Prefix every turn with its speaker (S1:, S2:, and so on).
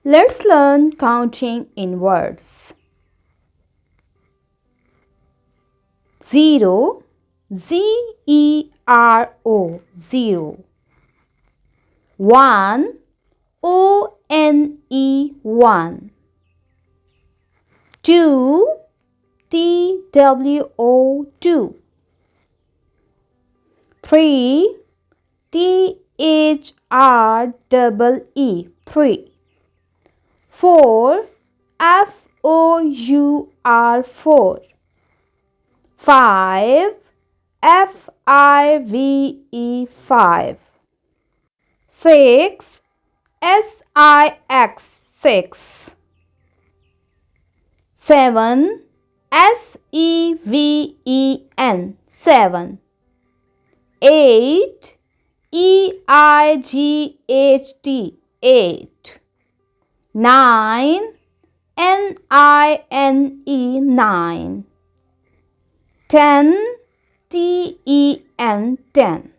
S1: Let's learn counting in words. 0, Z-E-R-O, 0. 1, O-N-E, 1. 2, T-W-O, 2. 3, T-H-R-E-E, 3. 4, F-O-U-R, 4. 5, F-I-V-E, 5. 6, S-I-X, 6. 7, S-E-V-E-N, 7. 8, E-I-G-H-T, 8. 9, N-I-N-E, 9. 10, T-E-N, 10.